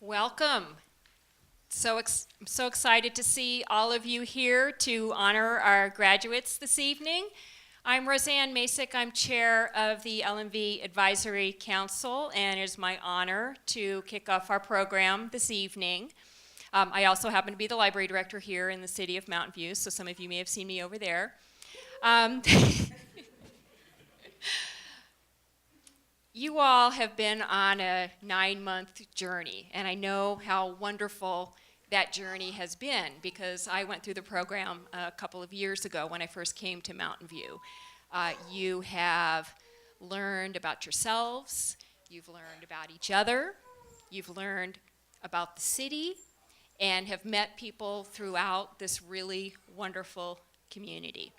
Welcome. I'm so excited to see all of you here to honor our graduates this evening. I'm Roseanne Masick. I'm chair of the LMV Advisory Council, and it is my honor to kick off our program this evening. I also happen to be the library director here in the city of Mountain View, so some of you may have seen me over there. You all have been on a 9-month journey, and I know how wonderful that journey has been because I went through the program a couple of years ago when I first came to Mountain View. You have learned about yourselves, you've learned about each other, you've learned about the city, and have met people throughout this really wonderful community.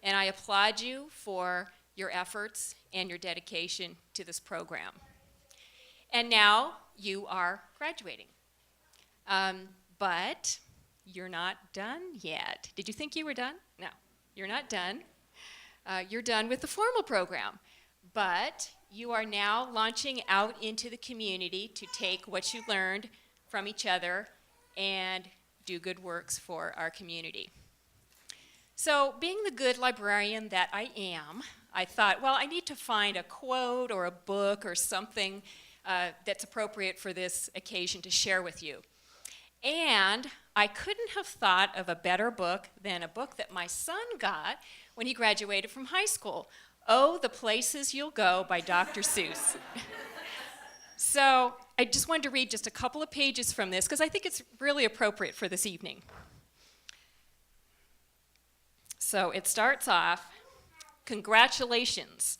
And I applaud you for your efforts and your dedication to this program. And now you are graduating. But you're not done yet. Did you think you were done? No, you're not done. You're done with the formal program. But you are now launching out into the community to take what you learned from each other and do good works for our community. So, being the good librarian that I am, I thought, well, I need to find a quote or a book or something that's appropriate for this occasion to share with you. And I couldn't have thought of a better book than a book that my son got when he graduated from high school, Oh, the Places You'll Go by Dr. Seuss. So I just wanted to read just a couple of pages from this because I think it's really appropriate for this evening. So it starts off, congratulations,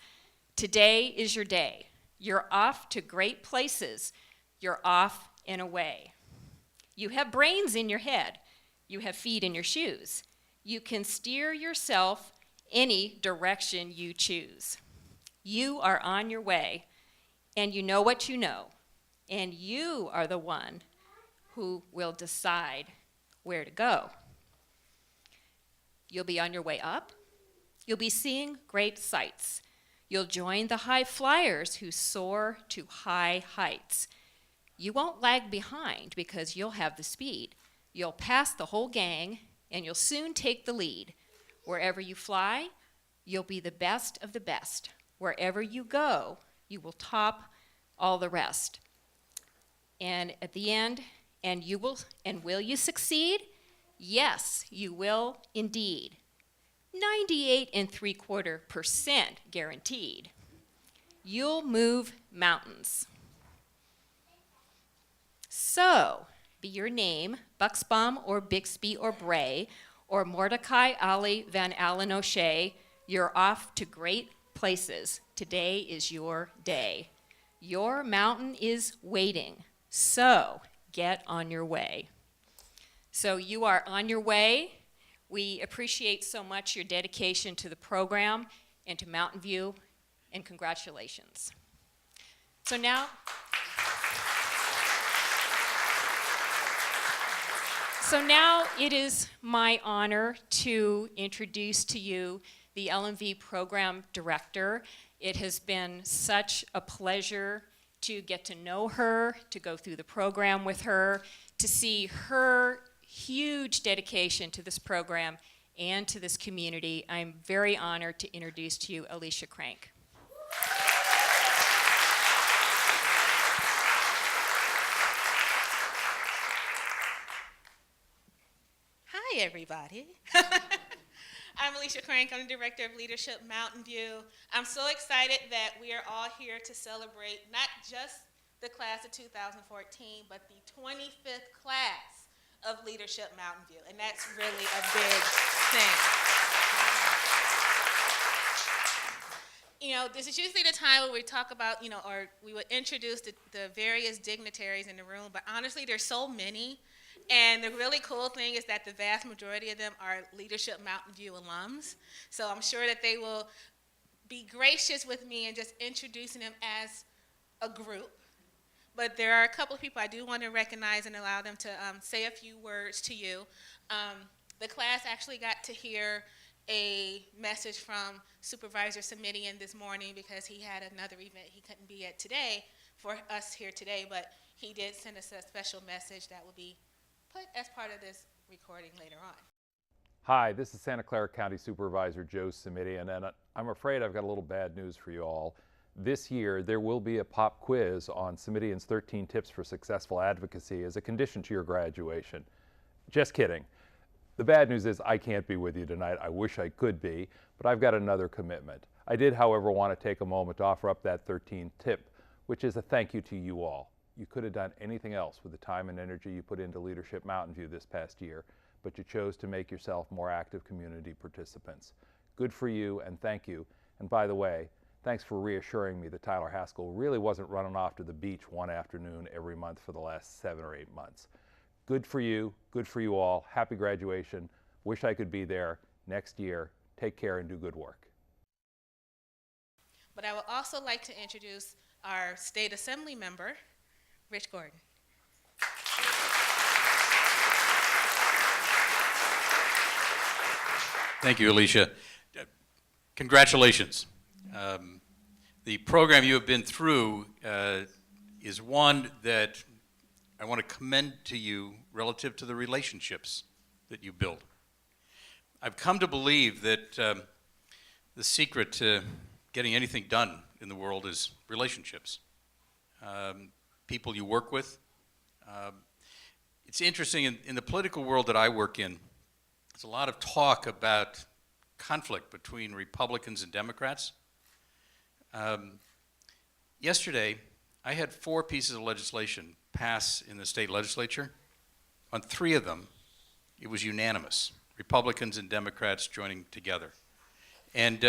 today is your day. You're off to great places. You're off and away. You have brains in your head. You have feet in your shoes. You can steer yourself any direction you choose. You are on your way, and you know what you know, and you are the one who will decide where to go. You'll be on your way up. You'll be seeing great sights. You'll join the high flyers who soar to high heights. You won't lag behind because you'll have the speed. You'll pass the whole gang, and you'll soon take the lead. Wherever you fly, you'll be the best of the best. Wherever you go, you will top all the rest. And at the end, will you succeed? Yes, you will indeed. 98.75% guaranteed. You'll move mountains. So, be your name Buxbaum or Bixby or Bray or Mordecai Ali Van Allen O'Shea, you're off to great places. Today is your day. Your mountain is waiting, so get on your way. So you are on your way. We appreciate so much your dedication to the program and to Mountain View, and congratulations. So now it is my honor to introduce to you the LMV Program Director. It has been such a pleasure to get to know her, to go through the program with her, to see her huge dedication to this program and to this community. I'm very honored to introduce to you Alicia Crank. Hi, everybody. I'm Alicia Crank. I'm the Director of Leadership, Mountain View. I'm so excited that we are all here to celebrate not just the class of 2014, but the 25th class of Leadership, Mountain View, and that's really a big thing. You know, this is usually the time where we talk about, or we would introduce the various dignitaries in the room, but honestly, there's so many. And the really cool thing is that the vast majority of them are Leadership Mountain View alums. So I'm sure that they will be gracious with me in just introducing them as a group. But there are a couple of people I do want to recognize and allow them to say a few words to you. The class actually got to hear a message from Supervisor Simidian this morning because he had another event he couldn't be at today for us here today, but he did send us a special message that will be put as part of this recording later on. Hi, this is Santa Clara County Supervisor Joe Simitian, and I'm afraid I've got a little bad news for you all. This year, there will be a pop quiz on Simitian's 13 Tips for Successful Advocacy as a condition to your graduation. Just kidding. The bad news is I can't be with you tonight. I wish I could be, but I've got another commitment. I did, however, want to take a moment to offer up that 13th tip, which is a thank you to you all. You could have done anything else with the time and energy you put into Leadership Mountain View this past year, but you chose to make yourself more active community participants. Good for you, and thank you. And by the way, thanks for reassuring me that Tyler Haskell really wasn't running off to the beach one afternoon every month for the last 7 or 8 months. Good for you all. Happy graduation. Wish I could be there next year. Take care and do good work. But I would also like to introduce our State Assembly member, Rich Gordon. Thank you, Alicia. Congratulations. The program you have been through is one that I want to commend to you relative to the relationships that you build. I've come to believe that the secret to getting anything done in the world is relationships. People you work with. It's interesting, in the political world that I work in, there's a lot of talk about conflict between Republicans and Democrats. Yesterday, I had 4 pieces of legislation pass in the state legislature. On 3 of them, it was unanimous, Republicans and Democrats joining together. And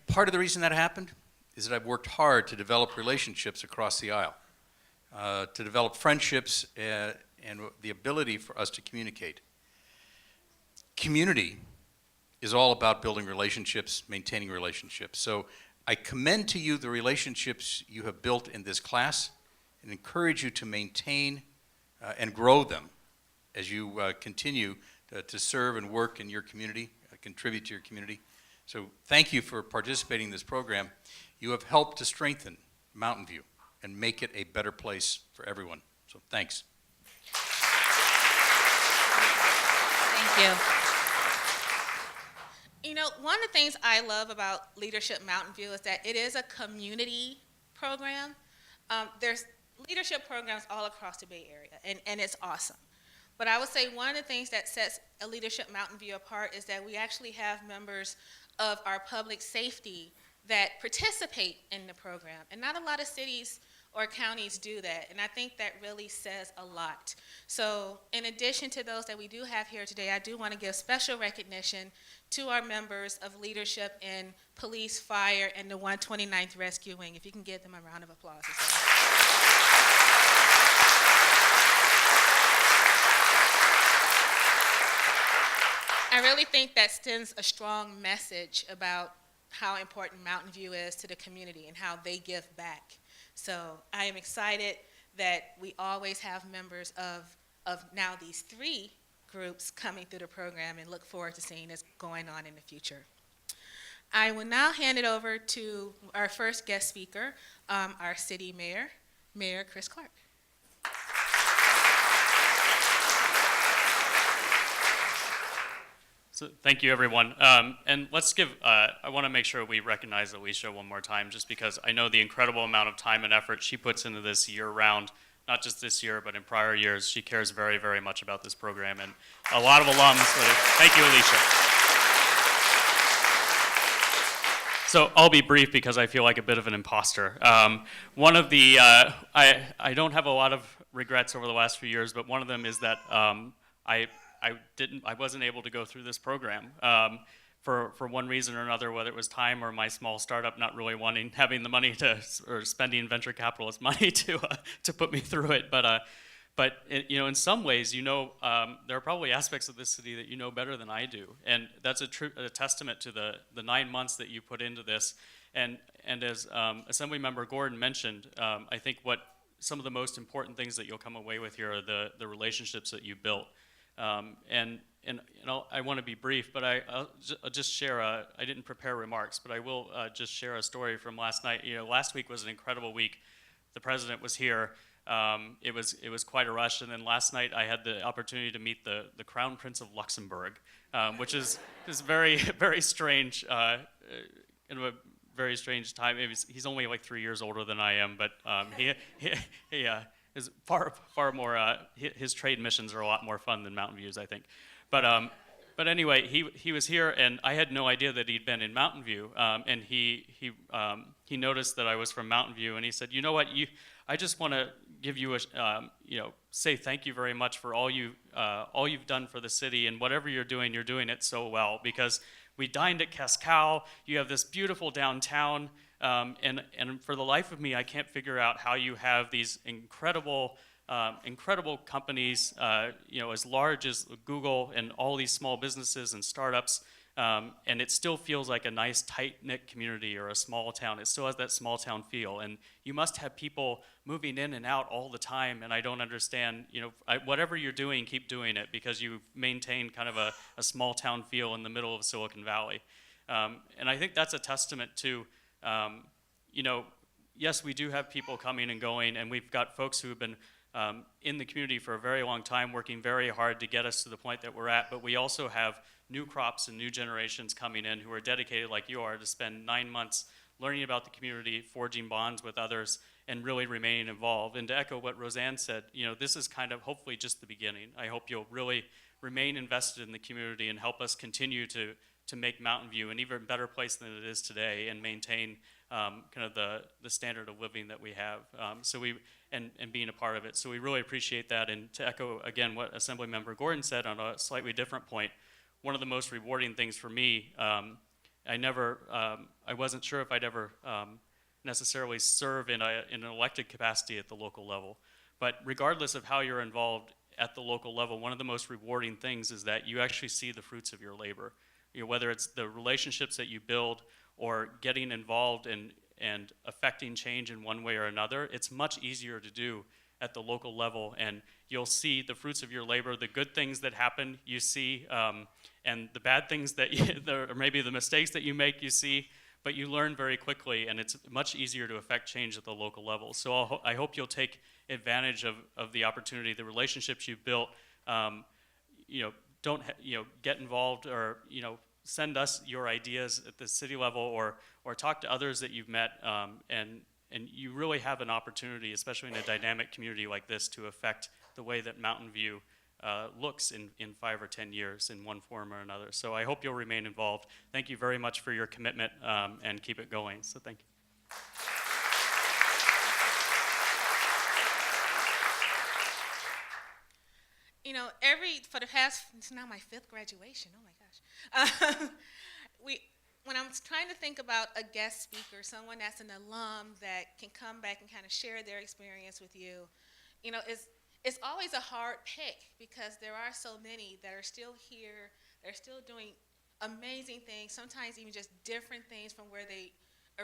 part of the reason that happened is that I've worked hard to develop relationships across the aisle, to develop friendships and the ability for us to communicate. Community is all about building relationships, maintaining relationships. So I commend to you the relationships you have built in this class and encourage you to maintain and grow them as you continue to serve and work in your community, contribute to your community. So thank you for participating in this program. You have helped to strengthen Mountain View and make it a better place for everyone. So thanks. Thank you. You know, one of the things I love about Leadership Mountain View is that it is a community program. There's leadership programs all across the Bay Area, and it's awesome. But I would say one of the things that sets a Leadership Mountain View apart is that we actually have members of our public safety that participate in the program. And not a lot of cities or counties do that, and I think that really says a lot. So in addition to those that we do have here today, I do want to give special recognition to our members of leadership in police, fire, and the 129th Rescue Wing. If you can give them a round of applause as well. I really think that sends a strong message about how important Mountain View is to the community and how they give back. So I am excited that we always have members of now these 3 groups coming through the program, and look forward to seeing this going on in the future. I will now hand it over to our first guest speaker, our city mayor, Mayor Chris Clark. So thank you, everyone. And let's give, I want to make sure we recognize Alicia one more time, just because I know the incredible amount of time and effort she puts into this year-round, not just this year, but in prior years. She cares very, very much about this program, and a lot of alums. Thank you, Alicia. So I'll be brief because I feel like a bit of an imposter. One of the, I don't have a lot of regrets over the last few years, but one of them is that I wasn't able to go through this program for one reason or another, whether it was time or my small startup not really having the money or spending venture capitalist money to put me through it. But you know, in some ways, you know, there are probably aspects of this city that you know better than I do, and that's a testament to the 9 months that you put into this. And as Assemblymember Gordon mentioned, I think what some of the most important things that you'll come away with here are the relationships that you built. And I want to be brief, but I'll just share I didn't prepare remarks, but I will just share a story from last night. Last week was an incredible week. The president was here. It was quite a rush, and then last night I had the opportunity to meet the Crown Prince of Luxembourg, which is very, very strange, in a very strange time. He's only like 3 years older than I am, but he is far more. His trade missions are a lot more fun than Mountain View's, I think. But anyway, he was here, and I had no idea that he'd been in Mountain View. And he noticed that I was from Mountain View, and he said, "You know what? I just want to give you say thank you very much for all you've done for the city, and whatever you're doing it so well, because we dined at Cascal. You have this beautiful downtown, and for the life of me, I can't figure out how you have these incredible companies, as large as Google and all these small businesses and startups, and it still feels like a nice tight-knit community or a small town. It still has that small town feel, and you must have people moving in and out all the time, and I don't understand, whatever you're doing, keep doing it, because you've maintained kind of a small town feel in the middle of Silicon Valley. And I think that's a testament to, yes, we do have people coming and going, and we've got folks who have been in the community for a very long time, working very hard to get us to the point that we're at, but we also have new crops and new generations coming in who are dedicated, like you are, to spend 9 months learning about the community, forging bonds with others, and really remaining involved. And to echo what Roseanne said, this is kind of hopefully just the beginning. I hope you'll really remain invested in the community and help us continue to make Mountain View an even better place than it is today, and maintain kind of the standard of living that we have. And being a part of it. So we really appreciate that. And to echo again what Assemblymember Gordon said on a slightly different point, one of the most rewarding things for me, I wasn't sure if I'd ever necessarily serve in an elected capacity at the local level. But regardless of how you're involved at the local level, one of the most rewarding things is that you actually see the fruits of your labor. Whether it's the relationships that you build or getting involved and affecting change in one way or another, it's much easier to do at the local level, and you'll see the fruits of your labor, the good things that happen you see, and the bad things that or maybe the mistakes that you make you see, but you learn very quickly, and it's much easier to affect change at the local level. So I hope you'll take advantage of the opportunity, the relationships you've built. Get involved, or send us your ideas at the city level, or talk to others that you've met, and you really have an opportunity, especially in a dynamic community like this, to affect the way that Mountain View looks in 5 or 10 years in one form or another. So I hope you'll remain involved. Thank you very much for your commitment, and keep it going. So thank you. For the past, it's now my 5th graduation, oh my gosh. When I'm trying to think about a guest speaker, someone that's an alum that can come back and kind of share their experience with you, it's always a hard pick, because there are so many that are still here, they're still doing amazing things, sometimes even just different things from where they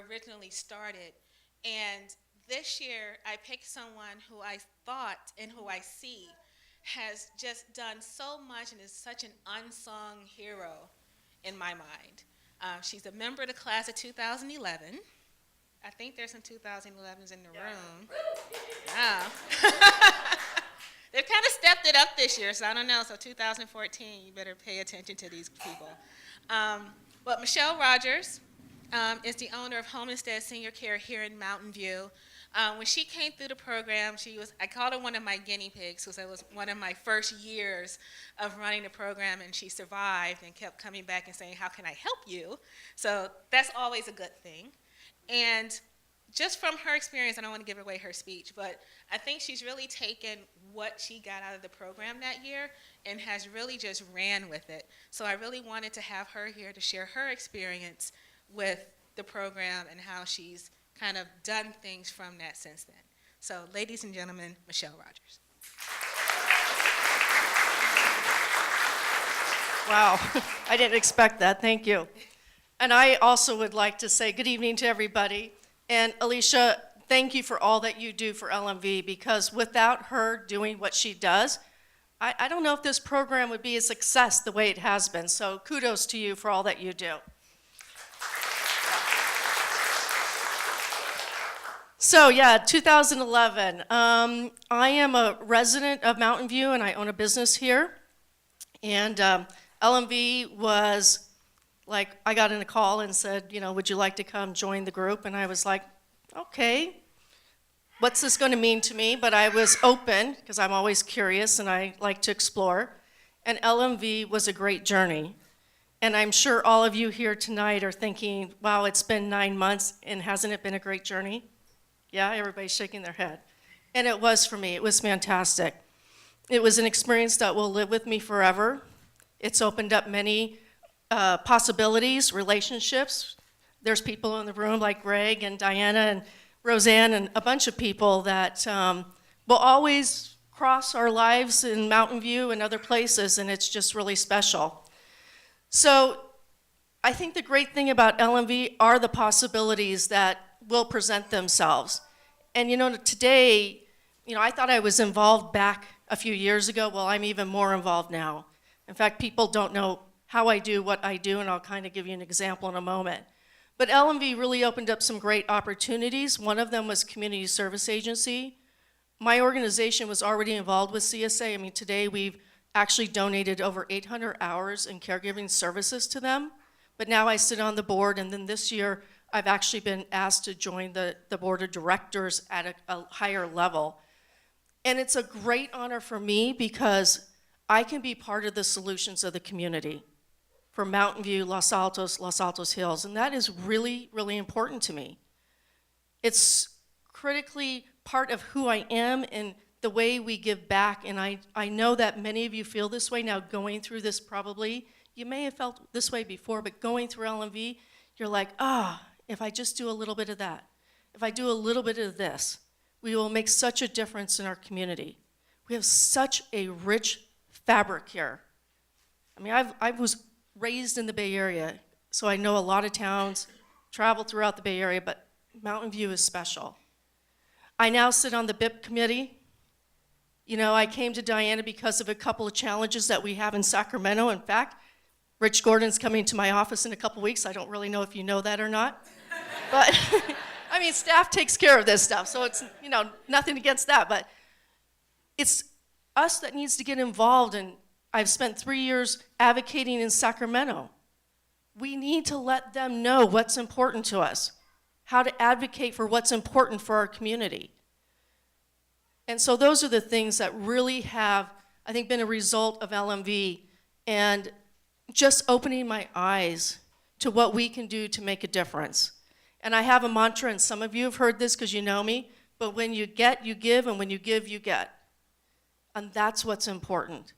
originally started. And this year, I picked someone who I thought and who I see has just done so much and is such an unsung hero in my mind. She's a member of the class of 2011. I think there's some 2011s in the room. Yeah. They've kind of stepped it up this year, so I don't know. So 2014, you better pay attention to these people. But Michelle Rogers is the owner of Homestead Senior Care here in Mountain View. When she came through the program, I called her one of my guinea pigs, because it was one of my first years of running the program, and she survived and kept coming back and saying, "How can I help you?" So that's always a good thing. And just from her experience, I don't want to give away her speech, but I think she's really taken what she got out of the program that year and has really just ran with it. So I really wanted to have her here to share her experience with the program and how she's kind of done things from that since then. So, ladies and gentlemen, Michelle Rogers. Wow, I didn't expect that, thank you. And I also would like to say good evening to everybody. And Alicia, thank you for all that you do for LMV, because without her doing what she does, I don't know if this program would be a success the way it has been, so kudos to you for all that you do. So yeah, 2011. I am a resident of Mountain View and I own a business here. And LMV was like, I got in a call and said, you know, would you like to come join the group? And I was like, okay, what's this going to mean to me? But I was open because I'm always curious and I like to explore. And LMV was a great journey. And I'm sure all of you here tonight are thinking, wow, it's been 9 months and hasn't it been a great journey? Yeah, everybody's shaking their head. And it was for me. It was fantastic. It was an experience that will live with me forever. It's opened up many possibilities, relationships. There's people in the room like Greg and Diana and Roseanne and a bunch of people that will always cross our lives in Mountain View and other places, and it's just really special. So I think the great thing about LMV are the possibilities that will present themselves. And you know, today, you know, I thought I was involved back a few years ago. Well, I'm even more involved now. In fact, people don't know how I do what I do, and I'll kind of give you an example in a moment. But LMV really opened up some great opportunities. One of them was Community Service Agency. My organization was already involved with CSA. I mean, today we've actually donated over 800 hours in caregiving services to them. But now I sit on the board, and then this year I've actually been asked to join the board of directors at a higher level. And it's a great honor for me because I can be part of the solutions of the community for Mountain View, Los Altos Hills, and that is really, really important to me. It's critically part of who I am and the way we give back, and I know that many of you feel this way now going through this probably. You may have felt this way before, but going through LMV, you're like, if I just do a little bit of that, if I do a little bit of this, we will make such a difference in our community. We have such a rich fabric here. I mean, I was raised in the Bay Area, so I know a lot of towns, traveled throughout the Bay Area, but Mountain View is special. I now sit on the BIP committee. You know, I came to Diana because of a couple of challenges that we have in Sacramento. In fact, Rich Gordon's coming to my office in a couple weeks. I don't really know if you know that or not. But, I mean, staff takes care of this stuff, so it's, you know, nothing against that. But it's us that needs to get involved, and I've spent 3 years advocating in Sacramento. We need to let them know what's important to us, how to advocate for what's important for our community. And so those are the things that really have, I think, been a result of LMV and just opening my eyes to what we can do to make a difference. And I have a mantra, and some of you have heard this because you know me, but when you get, you give, and when you give, you get. And that's what's important.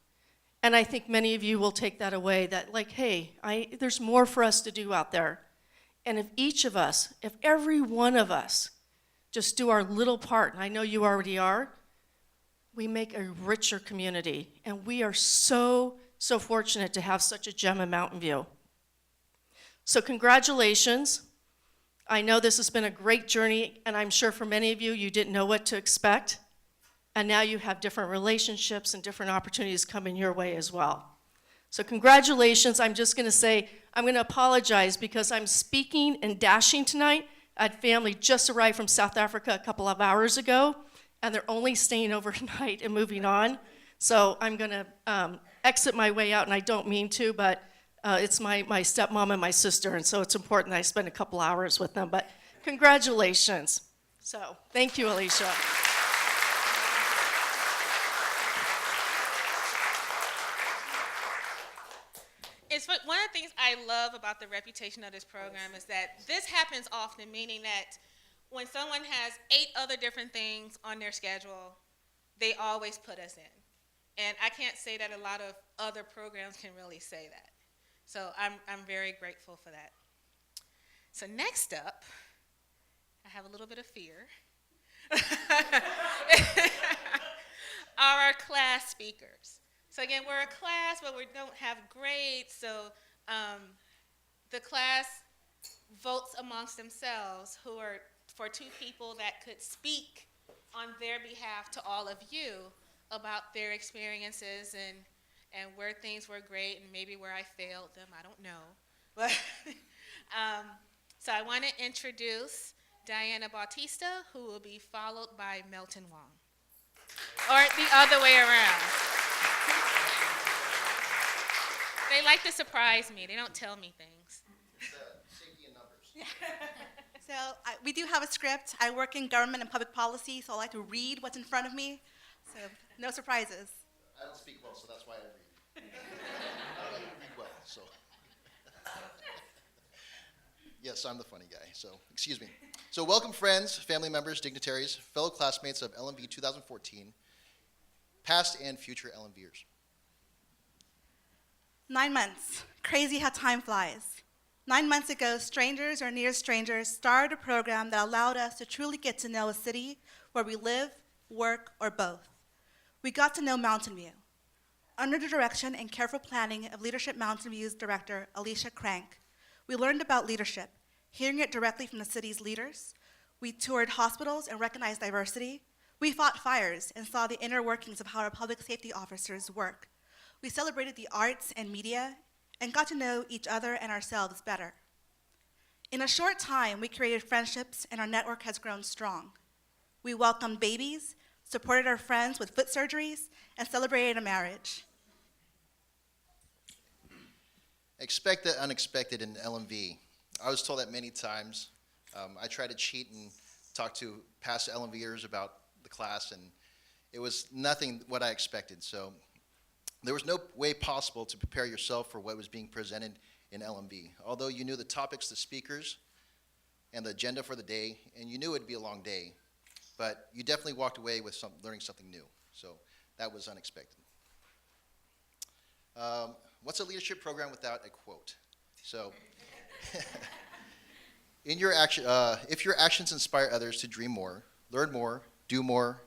And I think many of you will take that away, that like, hey, there's more for us to do out there. And if each of us, if every one of us just do our little part, and I know you already are, we make a richer community. And we are so, so fortunate to have such a gem in Mountain View. So congratulations. I know this has been a great journey, and I'm sure for many of you, you didn't know what to expect. And now you have different relationships and different opportunities coming your way as well. So congratulations. I'm just going to say, I'm going to apologize because I'm speaking and dashing tonight. I had family just arrived from South Africa a couple of hours ago, and they're only staying overnight and moving on. So I'm going to exit my way out, and I don't mean to, but it's my stepmom and my sister, and so it's important that I spend a couple hours with them. But congratulations. So thank you, Alicia. One of the things I love about the reputation of this program is that this happens often, meaning that when someone has 8 other different things on their schedule, they always put us in. And I can't say that a lot of other programs can really say that. So I'm very grateful for that. So next up, I have a little bit of fear, are our class speakers. So again, we're a class, but we don't have grades, so the class votes amongst themselves for 2 people that could speak on their behalf to all of you about their experiences and where things were great and maybe where I failed them. I don't know. But so I want to introduce Diana Bautista, who will be followed by Melton Wong. Or the other way around. They like to surprise me. They don't tell me things. Safety in numbers. So we do have a script. I work in government and public policy, so I like to read what's in front of me. So no surprises. I don't speak well, so that's why I read. I don't read well, so. Yes, I'm the funny guy, so excuse me. So welcome friends, family members, dignitaries, fellow classmates of LMV 2014, past and future LMVers. 9 months. Crazy how time flies. 9 months ago, strangers or near strangers started a program that allowed us to truly get to know a city where we live, work, or both. We got to know Mountain View. Under the direction and careful planning of Leadership Mountain View's director, Alicia Crank, we learned about leadership, hearing it directly from the city's leaders. We toured hospitals and recognized diversity. We fought fires and saw the inner workings of how our public safety officers work. We celebrated the arts and media and got to know each other and ourselves better. In a short time, we created friendships and our network has grown strong. We welcomed babies, supported our friends with foot surgeries, and celebrated a marriage. Expect the unexpected in LMV. I was told that many times. I tried to cheat and talk to past LMVers about the class, and it was nothing what I expected. So there was no way possible to prepare yourself for what was being presented in LMV. Although you knew the topics, the speakers, and the agenda for the day, and you knew it'd be a long day, but you definitely walked away with learning something new. So that was unexpected. What's a leadership program without a quote? So, if your actions inspire others to dream more, learn more, do more,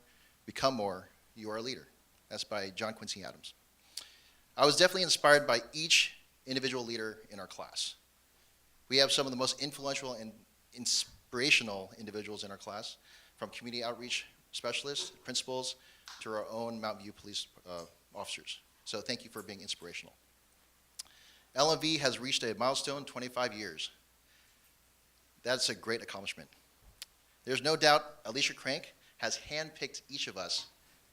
become more, you are a leader. That's by John Quincy Adams. I was definitely inspired by each individual leader in our class. We have some of the most influential and inspirational individuals in our class, from community outreach specialists, principals, to our own Mountain View police officers. So thank you for being inspirational. LMV has reached a milestone, 25 years. That's a great accomplishment. There's no doubt Alicia Crank has handpicked each of us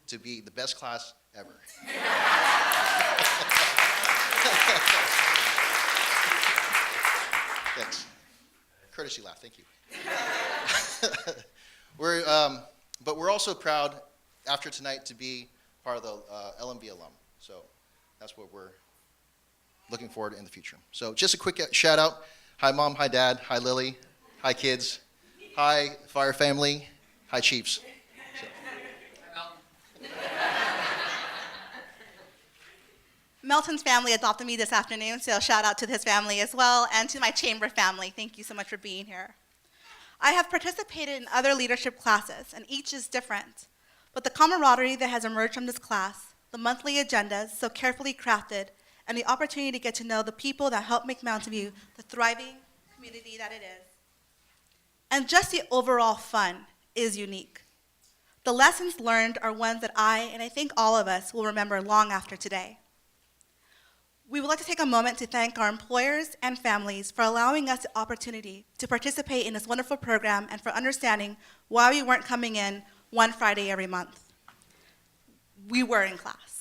to be the best class ever. Thanks. Courtesy laugh, thank you. But we're also proud after tonight to be part of the LMV alum. So that's what we're looking forward to in the future. So just a quick shout out. Hi Mom, hi Dad, hi Lily, hi kids, hi Fire family, hi Chiefs. So. Melton's family adopted me this afternoon, so shout out to his family as well, and to my chamber family. Thank you so much for being here. I have participated in other leadership classes, and each is different. But the camaraderie that has emerged from this class, the monthly agendas so carefully crafted, and the opportunity to get to know the people that help make Mountain View the thriving community that it is. And just the overall fun is unique. The lessons learned are ones that and I think all of us, will remember long after today. We would like to take a moment to thank our employers and families for allowing us the opportunity to participate in this wonderful program and for understanding why we weren't coming in one Friday every month. We were in class.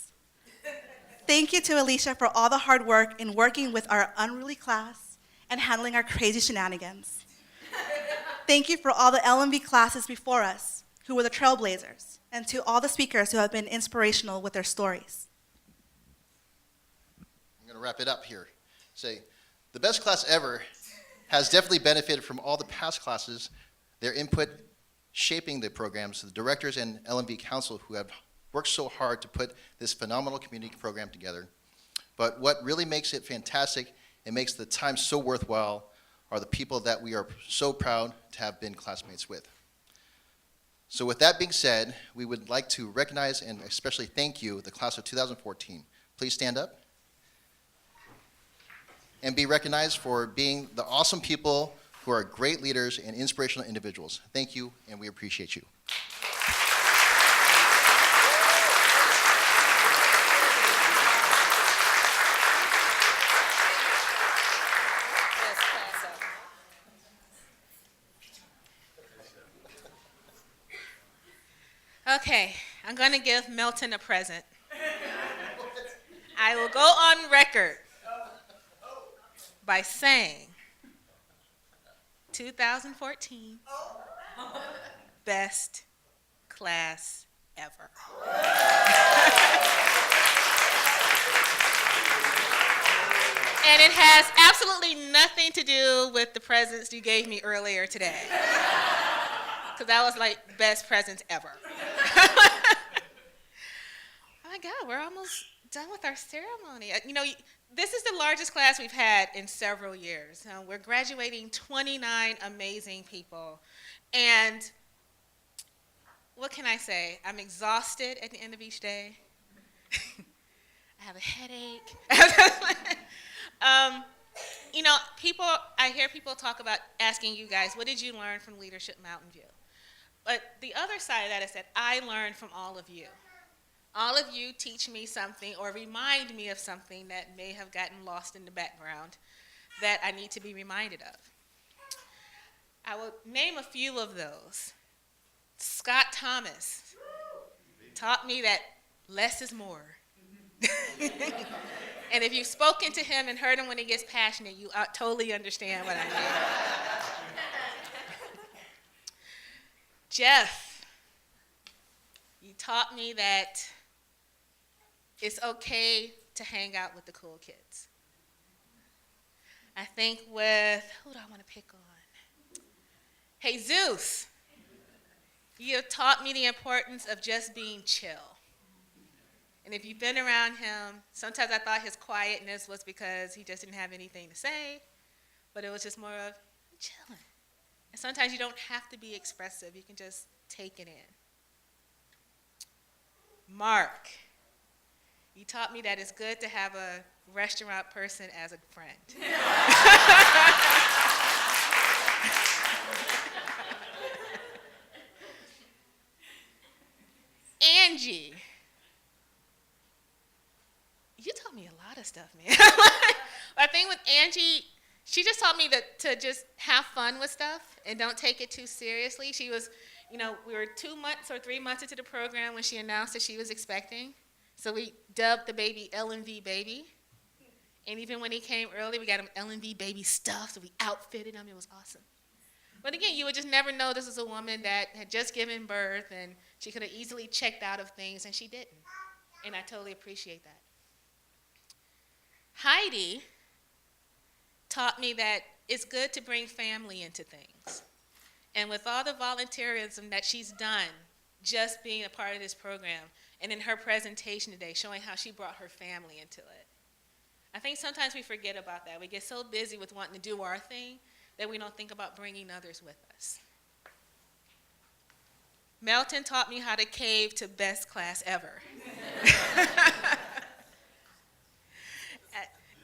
Thank you to Alicia for all the hard work in working with our unruly class and handling our crazy shenanigans. Thank you for all the LMV classes before us who were the trailblazers, and to all the speakers who have been inspirational with their stories. I'm going to wrap it up here. Say, the best class ever has definitely benefited from all the past classes, their input shaping the programs, the directors and LMV Council who have worked so hard to put this phenomenal community program together. But what really makes it fantastic and makes the time so worthwhile are the people that we are so proud to have been classmates with. So with that being said, we would like to recognize and especially thank you, the class of 2014. Please stand up and be recognized for being the awesome people who are great leaders and inspirational individuals. Thank you, and we appreciate you. Okay, I'm going to give Milton a present. I will go on record by saying 2014 best class ever. And it has absolutely nothing to do with the presents you gave me earlier today. Because that was like best presents ever. Oh my God, we're almost done with our ceremony. You know, this is the largest class we've had in several years. We're graduating 29 amazing people. And what can I say? I'm exhausted at the end of each day. I have a headache. You know, I hear people talk about asking you guys, what did you learn from Leadership Mountain View? But the other side of that is that I learned from all of you. All of you teach me something or remind me of something that may have gotten lost in the background that I need to be reminded of. I will name a few of those. Scott Thomas taught me that less is more. And if you've spoken to him and heard him when he gets passionate, you totally understand what I mean. Jeff, you taught me that it's okay to hang out with the cool kids. I think who do I want to pick on? Hey, Zeus, you have taught me the importance of just being chill. And if you've been around him, sometimes I thought his quietness was because he just didn't have anything to say, but it was just more of chilling. And sometimes you don't have to be expressive. You can just take it in. Mark, you taught me that it's good to have a restaurant person as a friend. Angie, you taught me a lot of stuff, man. I think with Angie, she just taught me to just have fun with stuff and don't take it too seriously. She was, you know, we were 2 months or 3 months into the program when she announced that she was expecting. So we dubbed the baby LMV baby. And even when he came early, we got him LMV baby stuff, so we outfitted him. It was awesome. But again, you would just never know this was a woman that had just given birth and she could have easily checked out of things, and she didn't. And I totally appreciate that. Heidi taught me that it's good to bring family into things. And with all the volunteerism that she's done, just being a part of this program, and in her presentation today, showing how she brought her family into it. I think sometimes we forget about that. We get so busy with wanting to do our thing that we don't think about bringing others with us. Melton taught me how to cave to best class ever.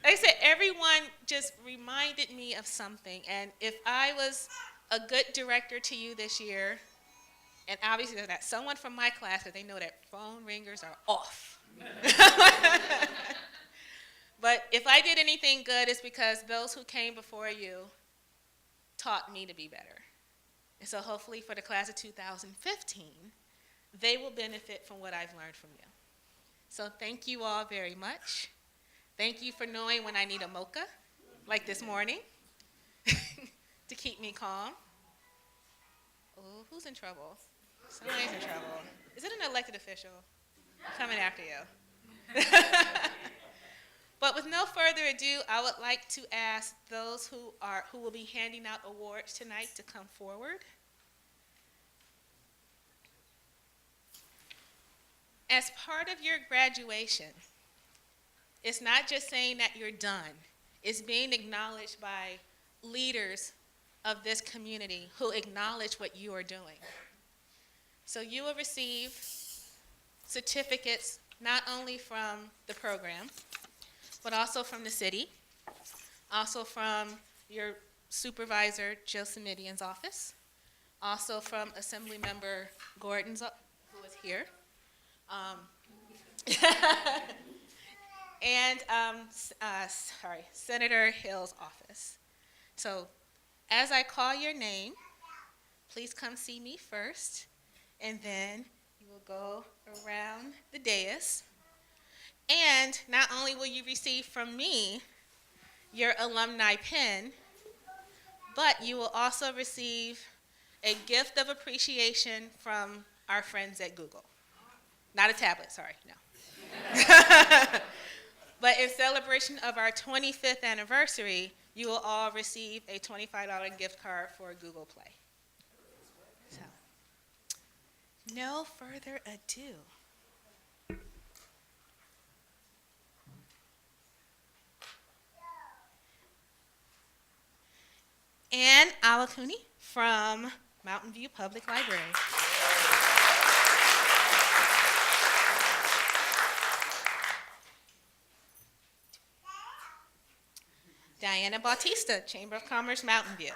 Like I said, everyone just reminded me of something. And if I was a good director to you this year, and obviously there's not someone from my class that they know that phone ringers are off. But if I did anything good, it's because those who came before you taught me to be better. And so hopefully for the class of 2015, they will benefit from what I've learned from you. So thank you all very much. Thank you for knowing when I need a mocha, like this morning, to keep me calm. Oh, who's in trouble? Somebody's in trouble. Is it an elected official? I'm coming after you. But with no further ado, I would like to ask those who will be handing out awards tonight to come forward. As part of your graduation, it's not just saying that you're done. It's being acknowledged by leaders of this community who acknowledge what you are doing. So you will receive certificates not only from the program, but also from the city, also from your supervisor, Joe Simidian's office, also from Assemblymember Gordon's, who is here, and Senator Hill's office. So as I call your name, please come see me first, and then You will go around the dais. And not only will you receive from me your alumni pin, but you will also receive a gift of appreciation from our friends at Google. Not a tablet, sorry, no. But in celebration of our 25th anniversary, you will all receive a $25 gift card for Google Play. So, no further ado. Ann Awakuni from Mountain View Public Library. Diana Bautista, Chamber of Commerce, Mountain View.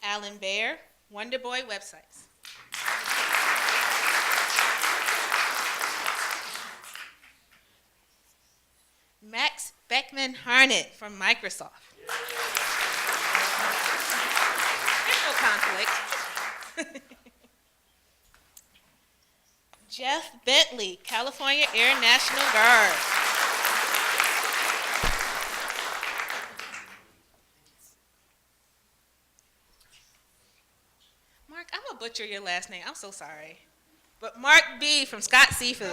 Alan Baer, Wonder Boy Websites. Max Beckman Harnett from Microsoft. There's no conflict. Jeff Bentley, California Air National Guard. Mark, I'm gonna butcher your last name. I'm so sorry. But Mark B. from Scott Seafood.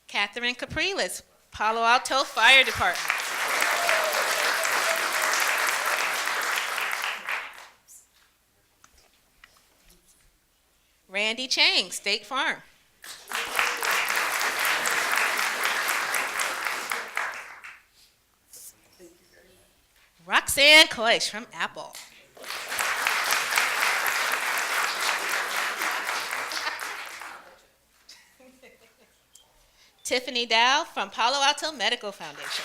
Catherine Capriles, Palo Alto Fire Department. Randy Chang, State Farm. Roxanne Koish from Apple. Tiffany Dow from Palo Alto Medical Foundation.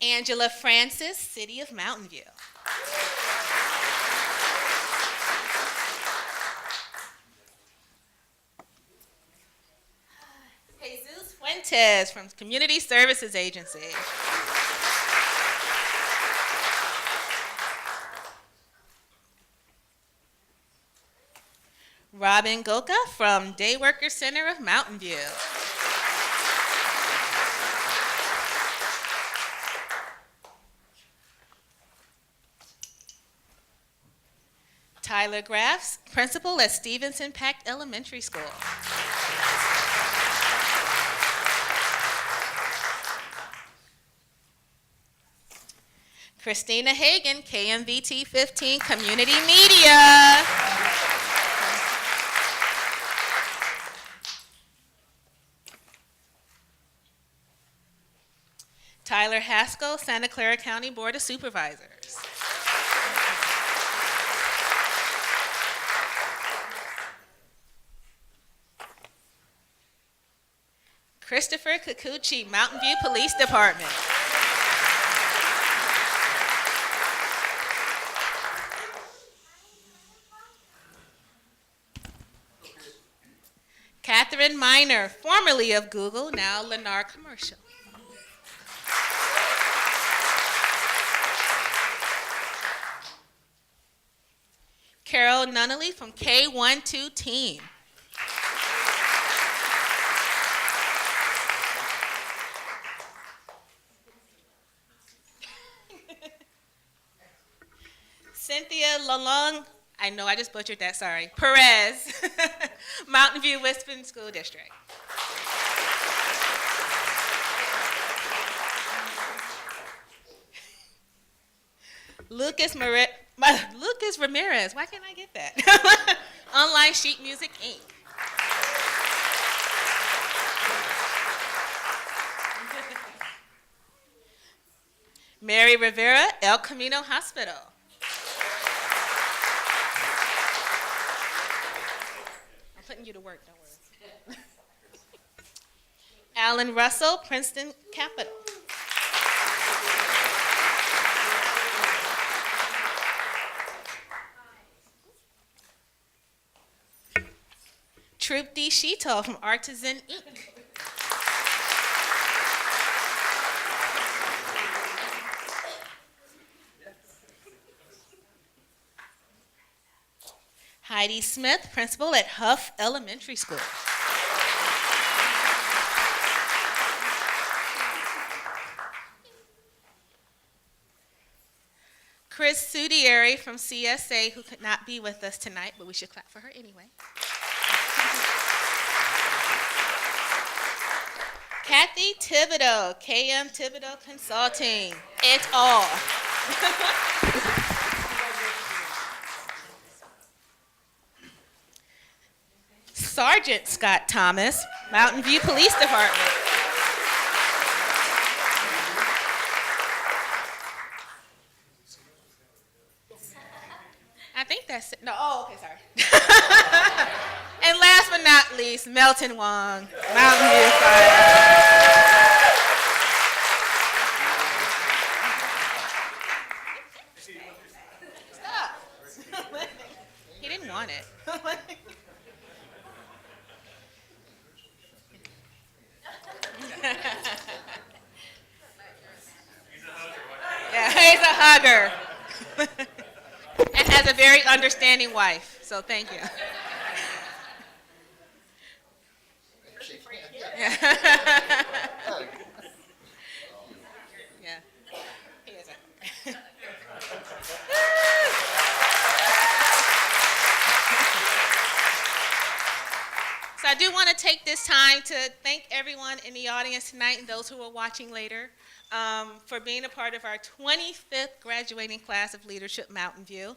Angela Francis, City of Mountain View. Jesus Fuentes from Community Services Agency. Robin Goka from Day Worker Center of Mountain View. Tyler Graffs, principal at Stevenson Pact Elementary School. Christina Hagan, KMVT 15 Community Media. Tyler Haskell, Santa Clara County Board of Supervisors. Christopher Kikuchi, Mountain View Police Department. Catherine Miner, formerly of Google, now Lennar Commercial. Carol Nunnally from K12 Team. Cynthia Lalong, I know I just butchered that, sorry, Perez, Mountain View Wispin School District. Lucas Ramirez, why can't I get that? Online Sheet Music, Inc. Mary Rivera, El Camino Hospital. I'm putting you to work, don't worry. Alan Russell, Princeton Capital. Trupti Shito from Artisan Inc. Heidi Smith, principal at Huff Elementary School. Chris Sudieri from CSA, who could not be with us tonight, but we should clap for her anyway. Kathy Thibodeau, KM Thibodeau Consulting, et al. Sergeant Scott Thomas, Mountain View Police Department. I think that's it. No, oh, okay, sorry. And last but not least, Melton Wong, Mountain View Fire. Stop. He didn't want it. Yeah, he's a hugger. And has a very understanding wife, so thank you. Yeah. Yeah. He is a So I do want to take this time to thank everyone in the audience tonight and those who are watching later for being a part of our 25th graduating class of Leadership Mountain View.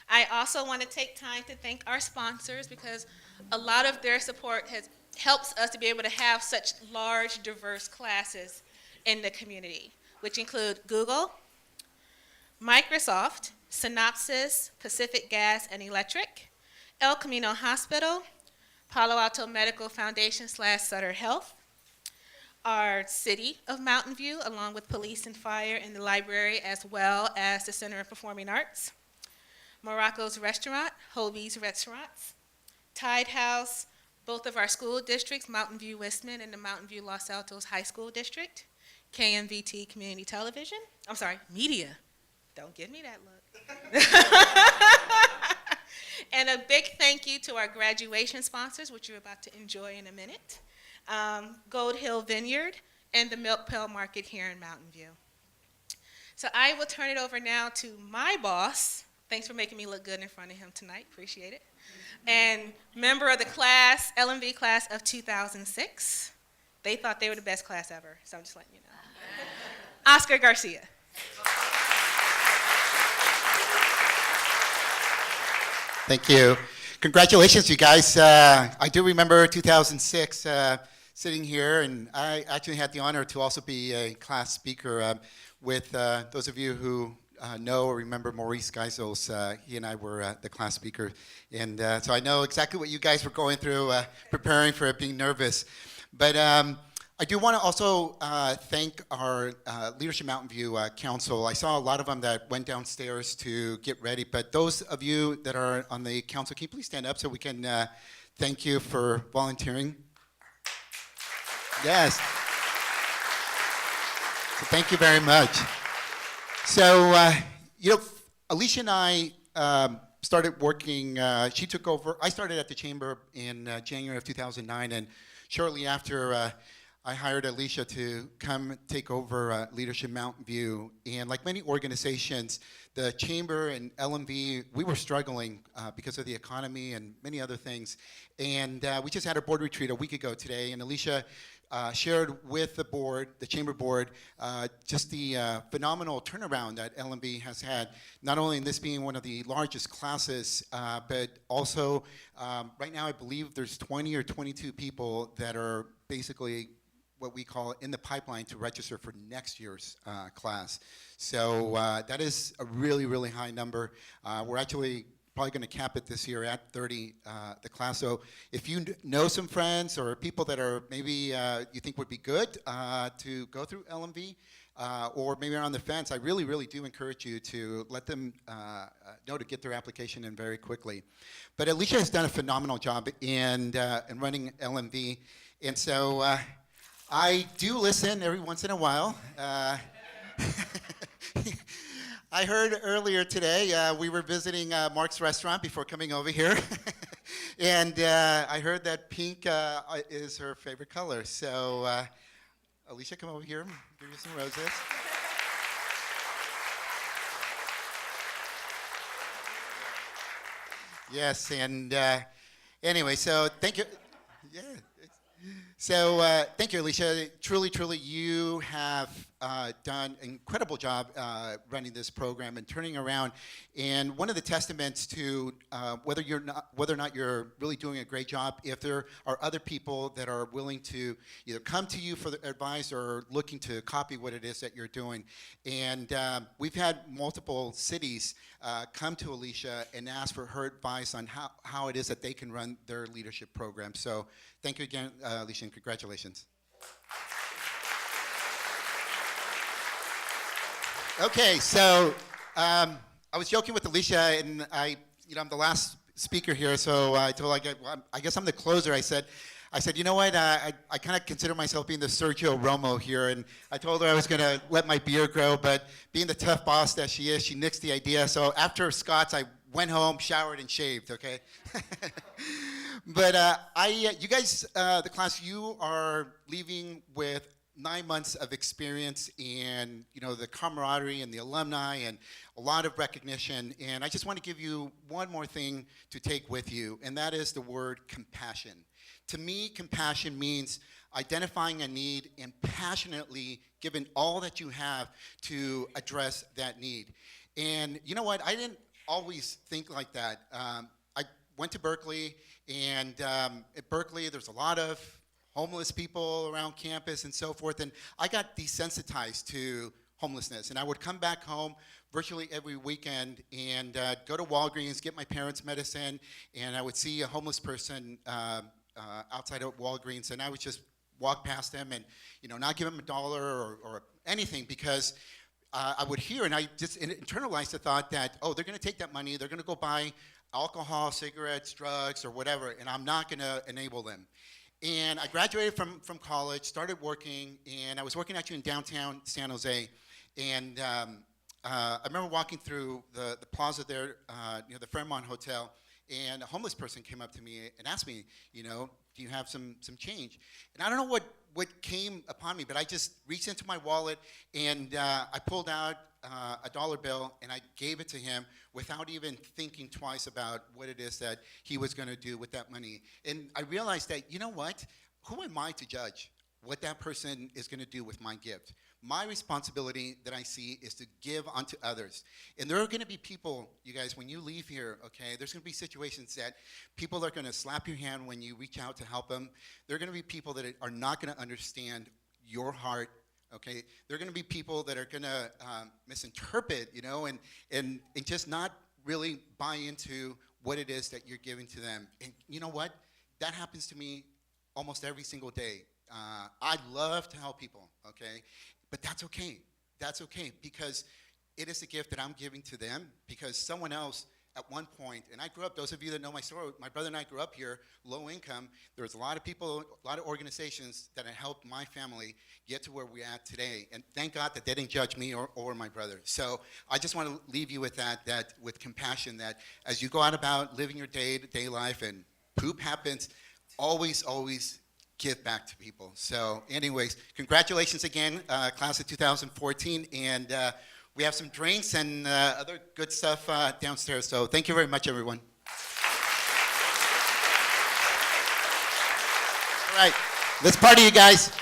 I also want to take time to thank our sponsors because a lot of their support helps us to be able to have such large, diverse classes in the community, which include Google, Microsoft, Synopsys, Pacific Gas and Electric, El Camino Hospital, Palo Alto Medical Foundation / Sutter Health, our city of Mountain View, along with police and fire and the library, as well as the Center of Performing Arts, Morocco's Restaurant, Hobie's Restaurants, Tide House, both of our school districts, Mountain View Westman and the Mountain View Los Altos High School District, KMVT Community Television, media. Don't give me that look. And a big thank you to our graduation sponsors, which you're about to enjoy in a minute, Gold Hill Vineyard and the Milk Pail Market here in Mountain View. So I will turn it over now to my boss. Thanks for making me look good in front of him tonight, appreciate it. And member of the class, LMV class of 2006. They thought they were the best class ever, so I'm just letting you know. Oscar Garcia. Thank you. Congratulations, you guys. I do remember 2006 sitting here, and I actually had the honor to also be a class speaker with those of you who know or remember Maurice Geisels. He and I were the class speaker, and so I know exactly what you guys were going through, preparing for it, being nervous. But I do want to also thank our Leadership Mountain View Council. I saw a lot of them that went downstairs to get ready, but those of you that are on the council, can you please stand up so we can thank you for volunteering? Yes. So thank you very much. So, Alicia and I started working, she took over, I started at the Chamber in January of 2009, and shortly after, I hired Alicia to come take over Leadership Mountain View. And like many organizations, the Chamber and LMV, we were struggling because of the economy and many other things. And we just had our board retreat a week ago today, and Alicia shared with the board, the Chamber board, just the phenomenal turnaround that LMV has had, not only in this being one of the largest classes, but also right now I believe there's 20 or 22 people that are basically what we call in the pipeline to register for next year's class. So that is a really, really high number. We're actually probably going to cap it this year at 30, the class. So if you know some friends or people that are maybe you think would be good to go through LMV, or maybe are on the fence, I really, really do encourage you to let them know to get their application in very quickly. But Alicia has done a phenomenal job in running LMV, and so I do listen every once in a while. I heard earlier today we were visiting Mark's restaurant before coming over here, and I heard that pink is her favorite color. So, Alicia, come over here. Give you some roses. Yes, and anyway, so thank you. Yeah. So thank you, Alicia. Truly, truly, you have done an incredible job running this program and turning around. And one of the testaments to whether or not you're really doing a great job, if there are other people that are willing to either come to you for the advice or looking to copy what it is that you're doing. And we've had multiple cities come to Alicia and ask for her advice on how it is that they can run their leadership program. So thank you again, Alicia, and congratulations. Okay, so I was joking with Alicia, and I'm the last speaker here, so I told her, I guess I'm the closer. I said, you know what, I kind of consider myself being the Sergio Romo here, and I told her I was going to let my beard grow, but being the tough boss that she is, she nixed the idea. So after Scott's, I went home, showered, and shaved, okay? But you guys, the class, you are leaving with 9 months of experience and the camaraderie and the alumni and a lot of recognition. And I just want to give you one more thing to take with you, and that is the word compassion. To me, compassion means identifying a need and passionately giving all that you have to address that need. And you know what? I didn't always think like that. I went to Berkeley, and at Berkeley there's a lot of homeless people around campus and so forth, and I got desensitized to homelessness. And I would come back home virtually every weekend and go to Walgreens, get my parents' medicine, and I would see a homeless person outside of Walgreens, and I would just walk past them and not give them $1 or anything, because I would hear, and I just internalized the thought that, oh, they're going to take that money, they're going to go buy alcohol, cigarettes, drugs, or whatever, and I'm not going to enable them. And I graduated from college, started working, and I was working actually in downtown San Jose. And I remember walking through the plaza there near the Fairmont Hotel, and a homeless person came up to me and asked me, do you have some change? And I don't know what came upon me, but I just reached into my wallet, and I pulled out a dollar bill, and I gave it to him without even thinking twice about what it is that he was going to do with that money. And I realized that, you know what? Who am I to judge what that person is going to do with my gift? My responsibility that I see is to give unto others. And there are going to be people, you guys, when you leave here, okay, there's going to be situations that people are going to slap your hand when you reach out to help them. There are going to be people that are not going to understand your heart. Okay, there are going to be people that are going to misinterpret, and just not really buy into what it is that you're giving to them. And you know what? That happens to me almost every single day. I love to help people, okay? But that's okay. That's okay, because it is a gift that I'm giving to them, because someone else at one point, and I grew up, those of you that know my story, my brother and I grew up here, low income. There was a lot of people, a lot of organizations that have helped my family get to where we're at today. And thank God that they didn't judge me or my brother. So I just want to leave you with that with compassion, that as you go out about living your day-to-day life and poop happens, always, always give back to people. So anyways, congratulations again, class of 2014. And we have some drinks and other good stuff downstairs. So thank you very much, everyone. All right, let's party, you guys.